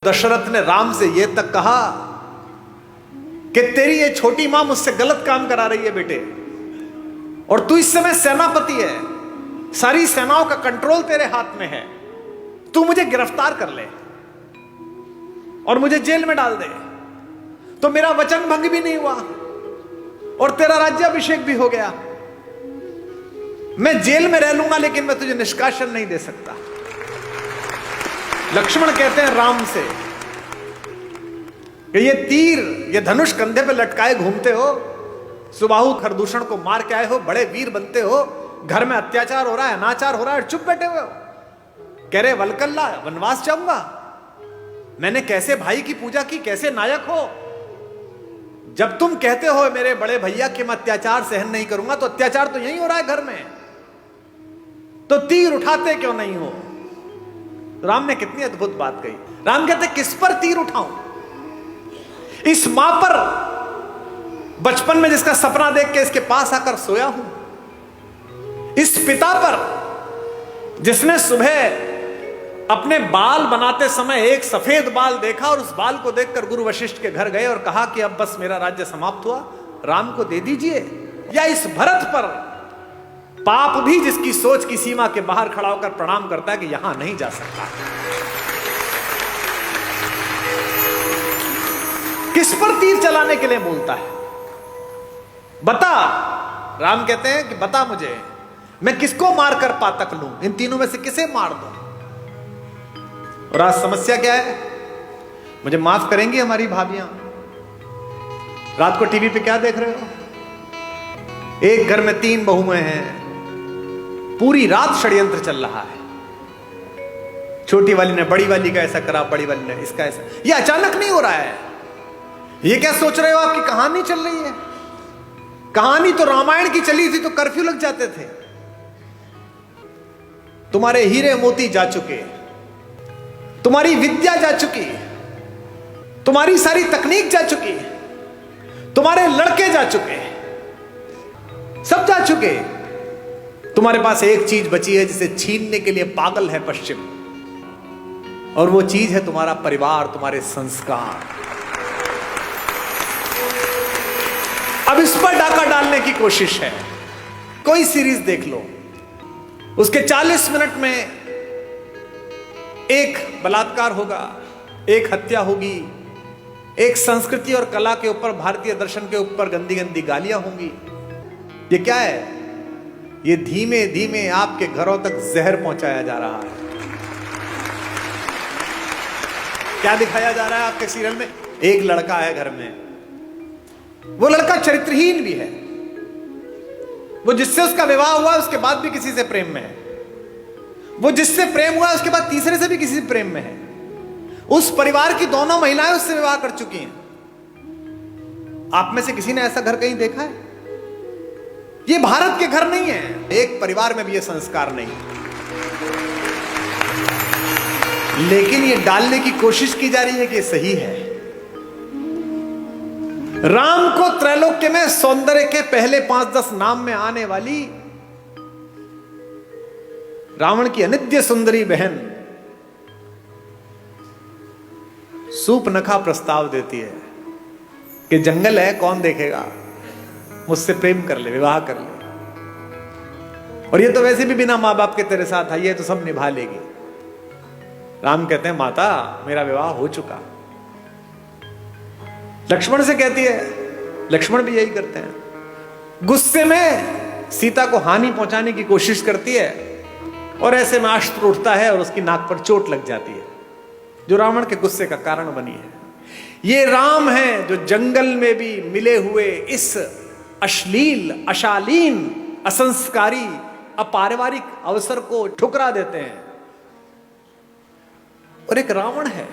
दशरथ ने राम से यह तक कहा कि तेरी ये छोटी मां मुझसे गलत काम करा रही है बेटे, और तू इस समय सेनापति है, सारी सेनाओं का कंट्रोल तेरे हाथ में है, तू मुझे गिरफ्तार कर ले और मुझे जेल में डाल दे तो मेरा वचन भंग भी नहीं हुआ और तेरा राज्याभिषेक भी हो गया। मैं जेल में रह लूंगा लेकिन मैं तुझे निष्कासन नहीं दे सकता। लक्ष्मण कहते हैं राम से कि ये तीर, ये धनुष कंधे पे लटकाए घूमते हो, सुबाहु खरदूषण को मार के आए हो, बड़े वीर बनते हो, घर में अत्याचार हो रहा है, अनाचार हो रहा है, चुप बैठे हुए हो। कह रहे वलकल्ला वनवास जाऊंगा, मैंने कैसे भाई की पूजा की, कैसे नायक हो। जब तुम कहते हो मेरे बड़े भैया कि मैं अत्याचार सहन नहीं करूंगा, तो अत्याचार तो यही हो रहा है घर में, तो तीर उठाते क्यों नहीं हो। राम ने कितनी अद्भुत बात कही। राम कहते किस पर तीर उठाऊं, इस मां पर बचपन में जिसका सपना देख के इसके पास आकर सोया हूं, इस पिता पर जिसने सुबह अपने बाल बनाते समय एक सफेद बाल देखा और उस बाल को देखकर गुरु वशिष्ठ के घर गए और कहा कि अब बस मेरा राज्य समाप्त हुआ, राम को दे दीजिए। या इस भरत पर पाप भी जिसकी सोच की सीमा के बाहर खड़ा होकर प्रणाम करता है कि यहां नहीं जा सकता। किस पर तीर चलाने के लिए बोलता है, बता। राम कहते हैं कि बता मुझे, मैं किसको मारकर पातक लूं, इन तीनों में से किसे मार दूं। और आज समस्या क्या है, मुझे माफ करेंगी हमारी भाभियां, रात को टीवी पे क्या देख रहे हो, एक घर में 3 बहुएं हैं, पूरी रात षड्यंत्र चल रहा है। छोटी वाली ने बड़ी वाली का ऐसा करा, बड़ी वाली ने इसका ऐसा। ये अचानक नहीं हो रहा है। ये क्या सोच रहे हो, आपकी कहानी चल रही है। कहानी तो रामायण की चली थी तो कर्फ्यू लग जाते थे। तुम्हारे हीरे मोती जा चुके, तुम्हारी विद्या जा चुकी, तुम्हारी सारी तकनीक जा चुकी, तुम्हारे लड़के जा चुके, सब जा चुके। तुम्हारे पास एक चीज बची है जिसे छीनने के लिए पागल है पश्चिम, और वो चीज है तुम्हारा परिवार, तुम्हारे संस्कार। अब इस पर डाका डालने की कोशिश है। कोई सीरीज देख लो, उसके 40 मिनट में एक बलात्कार होगा, एक हत्या होगी, एक संस्कृति और कला के ऊपर, भारतीय दर्शन के ऊपर गंदी गंदी गालियां होंगी। ये क्या है, ये धीमे धीमे आपके घरों तक जहर पहुंचाया जा रहा है। क्या दिखाया जा रहा है आपके सीरियल में, एक लड़का है घर में, वो लड़का चरित्रहीन भी है, वो जिससे उसका विवाह हुआ उसके बाद भी किसी से प्रेम में है, वो जिससे प्रेम हुआ उसके बाद तीसरे से भी किसी से प्रेम में है, उस परिवार की दोनों महिलाएं उससे विवाह कर चुकी हैं। आप में से किसी ने ऐसा घर कहीं देखा है? ये भारत के घर नहीं है, एक परिवार में भी ये संस्कार नहीं, लेकिन ये डालने की कोशिश की जा रही है कि ये सही है। राम को त्रैलोक्य में सौंदर्य के पहले 5-10 नाम में आने वाली रावण की अनित्य सुंदरी बहन सूपनखा प्रस्ताव देती है कि जंगल है, कौन देखेगा, मुझसे प्रेम कर ले, विवाह कर ले, और ये तो वैसे भी बिना मां बाप के तेरे साथ आई है तो सब निभा लेगी। राम कहते हैं माता मेरा विवाह हो चुका। लक्ष्मण से कहती है, लक्ष्मण भी यही करते हैं, गुस्से में सीता को हानि पहुंचाने की कोशिश करती है और ऐसे में अस्त्र उठता है और उसकी नाक पर चोट लग जाती है, जो रावण के गुस्से का कारण बनी है। ये राम है जो जंगल में भी मिले हुए इस अश्लील, अशालीन, असंस्कारी, अपारिवारिक अवसर को ठुकरा देते हैं। और एक रावण है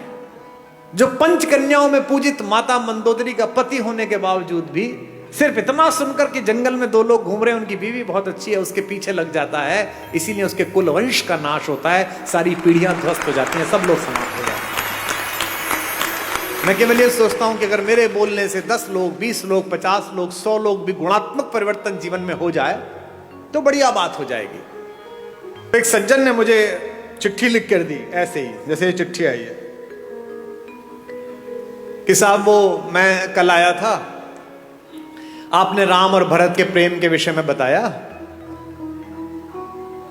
जो पंचकन्याओं में पूजित माता मंदोदरी का पति होने के बावजूद भी सिर्फ इतना सुनकर कि जंगल में 2 लोग घूम रहे हैं, उनकी बीवी बहुत अच्छी है, उसके पीछे लग जाता है, इसीलिए उसके कुल वंश का नाश होता है, सारी पीढ़ियां ध्वस्त हो जाती हैं, सब लोग समाप्त हो जाते हैं। मैं केवल ये सोचता हूं कि अगर मेरे बोलने से 10 लोग, 20 लोग, 50 लोग, 100 लोग भी गुणात्मक परिवर्तन जीवन में हो जाए तो बढ़िया बात हो जाएगी। एक सज्जन ने मुझे चिट्ठी लिख कर दी, ऐसे ही जैसे ये चिट्ठी आई है, कि साहब वो मैं कल आया था, आपने राम और भरत के प्रेम के विषय में बताया,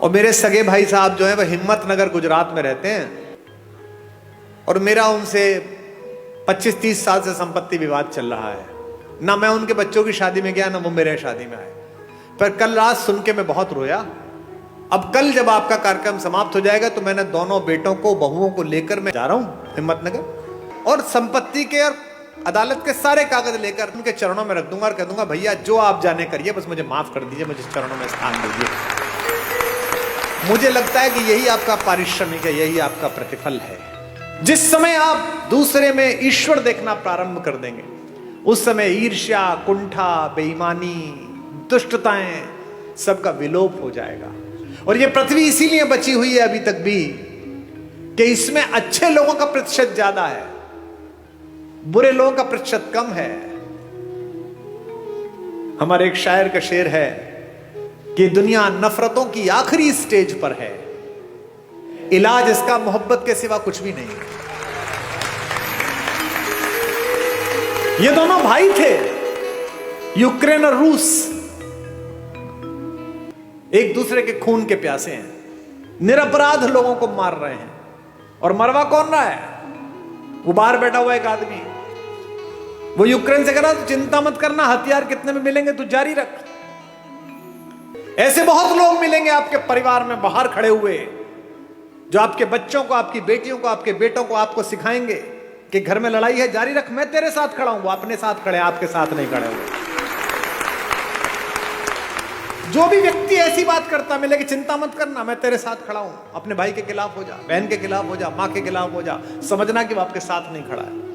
और मेरे सगे भाई साहब जो है वह हिम्मतनगर गुजरात में रहते हैं, और मेरा उनसे 25-30 साल से संपत्ति विवाद चल रहा है। ना मैं उनके बच्चों की शादी में गया, ना वो मेरे शादी में आए। पर कल रात सुन के मैं बहुत रोया। अब कल जब आपका कार्यक्रम समाप्त हो जाएगा तो मैंने दोनों बेटों को, बहुओं को लेकर मैं जा रहा हूं हिम्मतनगर, और संपत्ति के और अदालत के सारे कागज लेकर उनके चरणों में रख दूंगा और कह दूंगा, भैया जो आप जाने करिए, बस मुझे माफ कर दीजिए, मुझे चरणों में स्थान दीजिए। मुझे लगता है कि यही आपका पारिश्रमिक है, यही आपका प्रतिफल है। जिस समय आप दूसरे में ईश्वर देखना प्रारंभ कर देंगे, उस समय ईर्ष्या, कुंठा, बेईमानी, दुष्टताएं सबका विलोप हो जाएगा। और ये पृथ्वी इसीलिए बची हुई है अभी तक भी कि इसमें अच्छे लोगों का प्रतिशत ज्यादा है, बुरे लोगों का प्रतिशत कम है। हमारे एक शायर का शेर है कि दुनिया नफरतों की आखिरी स्टेज पर है, इलाज इसका मोहब्बत के सिवा कुछ भी नहीं। ये दोनों भाई थे, यूक्रेन और रूस, एक दूसरे के खून के प्यासे हैं, निरपराध लोगों को मार रहे हैं। और मरवा कौन रहा है? वो बाहर बैठा हुआ एक आदमी, वो यूक्रेन से कह रहा चिंता मत करना, हथियार कितने में मिलेंगे तू जारी रख। ऐसे बहुत लोग मिलेंगे आपके परिवार में बाहर खड़े हुए, जो आपके बच्चों को, आपकी बेटियों को, आपके बेटों को आपको सिखाएंगे कि घर में लड़ाई है, जारी रख, मैं तेरे साथ खड़ा हूं। वो अपने साथ खड़े, आपके साथ नहीं खड़े हुए। जो भी व्यक्ति ऐसी बात करता मिले कि चिंता मत करना, मैं तेरे साथ खड़ा हूं, अपने भाई के खिलाफ हो जा, बहन के खिलाफ हो जा, मां के खिलाफ हो जा, समझना कि वो आपके साथ नहीं खड़ा है।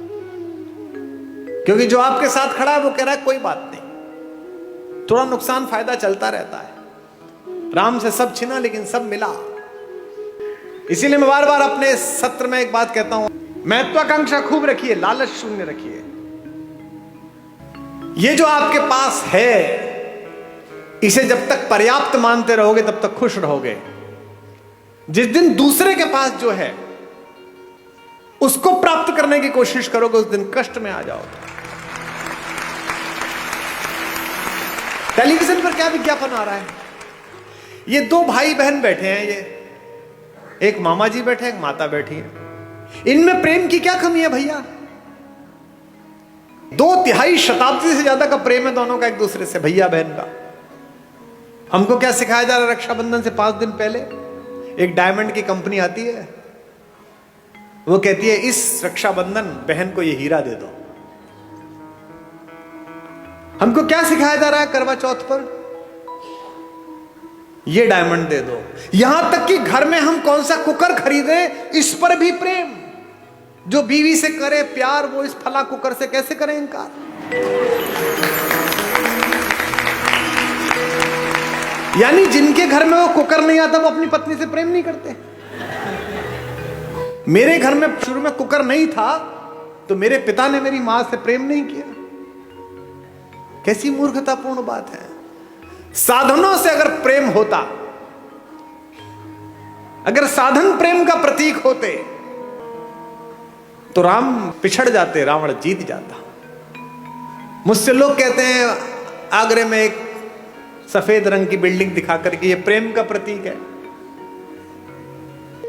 क्योंकि जो आपके साथ खड़ा है वो कह रहा है कोई बात नहीं, थोड़ा नुकसान फायदा चलता रहता है। राम से सब छिना लेकिन सब मिला। इसीलिए मैं बार बार अपने सत्र में एक बात कहता हूं, महत्वाकांक्षा खूब रखिए, लालच शून्य रखिए। ये जो आपके पास है, इसे जब तक पर्याप्त मानते रहोगे तब तक खुश रहोगे। जिस दिन दूसरे के पास जो है उसको प्राप्त करने की कोशिश करोगे, उस दिन कष्ट में आ जाओगे। टेलीविजन पर क्या विज्ञापन आ रहा है? ये दो भाई बहन बैठे हैं, ये एक मामा जी बैठे हैं, एक माता बैठी है। इनमें प्रेम की क्या कमी है भैया? 2 शताब्दी से ज्यादा का प्रेम है दोनों का एक दूसरे से, भैया बहन का। हमको क्या सिखाया जा रहा है? रक्षाबंधन से 5 दिन पहले एक डायमंड की कंपनी आती है, वो कहती है इस रक्षाबंधन बहन को ये हीरा दे दो। हमको क्या सिखाया जा रहा है करवा चौथ पर? ये डायमंड दे दो। यहां तक कि घर में हम कौन सा कुकर खरीदे, इस पर भी प्रेम। जो बीवी से करे प्यार, वो इस फला कुकर से कैसे करे इनकार? यानी जिनके घर में वो कुकर नहीं आता, वो अपनी पत्नी से प्रेम नहीं करते। मेरे घर में शुरू में कुकर नहीं था, तो मेरे पिता ने मेरी मां से प्रेम नहीं किया। कैसी मूर्खतापूर्ण बात है। साधनों से अगर प्रेम होता, अगर साधन प्रेम का प्रतीक होते, तो राम पिछड़ जाते, रावण जीत जाता। मुझसे लोग कहते हैं आगरे में एक सफेद रंग की बिल्डिंग दिखाकर के ये प्रेम का प्रतीक है।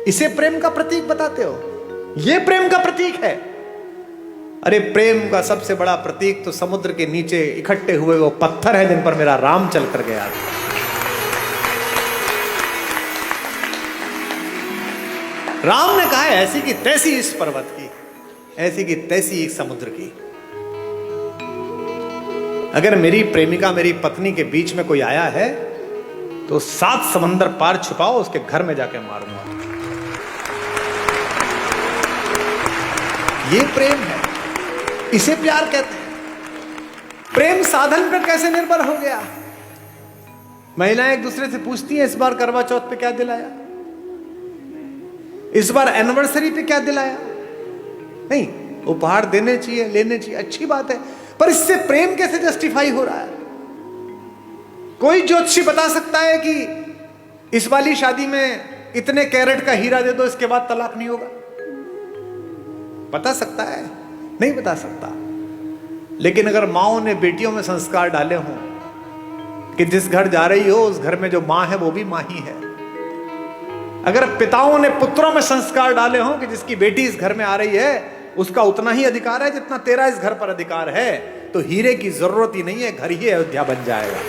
इसे प्रेम का प्रतीक बताते हो? ये प्रेम का प्रतीक है? अरे प्रेम का सबसे बड़ा प्रतीक तो समुद्र के नीचे इकट्ठे हुए वो पत्थर है जिन पर मेरा राम चल कर गया। राम ने कहा है ऐसी की तैसी इस पर्वत की, ऐसी की तैसी इस समुद्र की। अगर मेरी प्रेमिका, मेरी पत्नी के बीच में कोई आया है तो 7 समंदर पार छुपाओ, उसके घर में जाके मारूंगा। ये प्रेम है, इसे प्यार कहते हैं। प्रेम साधन पर कैसे निर्भर हो गया? महिलाएं एक दूसरे से पूछती हैं इस बार करवा चौथ पे क्या दिलाया, इस बार एनिवर्सरी पे क्या दिलाया। नहीं, उपहार देने चाहिए, लेने चाहिए, अच्छी बात है, पर इससे प्रेम कैसे जस्टिफाई हो रहा है? कोई ज्योतिषी बता सकता है कि इस वाली शादी में इतने कैरेट का हीरा दे दो, इसके बाद तलाक नहीं होगा? बता सकता है? नहीं बता सकता। लेकिन अगर माओ ने बेटियों में संस्कार डाले हों कि जिस घर जा रही हो उस घर में जो मां है वो भी मां ही है, अगर पिताओं ने पुत्रों में संस्कार डाले हों कि जिसकी बेटी इस घर में आ रही है उसका उतना ही अधिकार है जितना तेरा इस घर पर अधिकार है, तो हीरे की जरूरत ही नहीं है, घर ही अयोध्या बन जाएगा।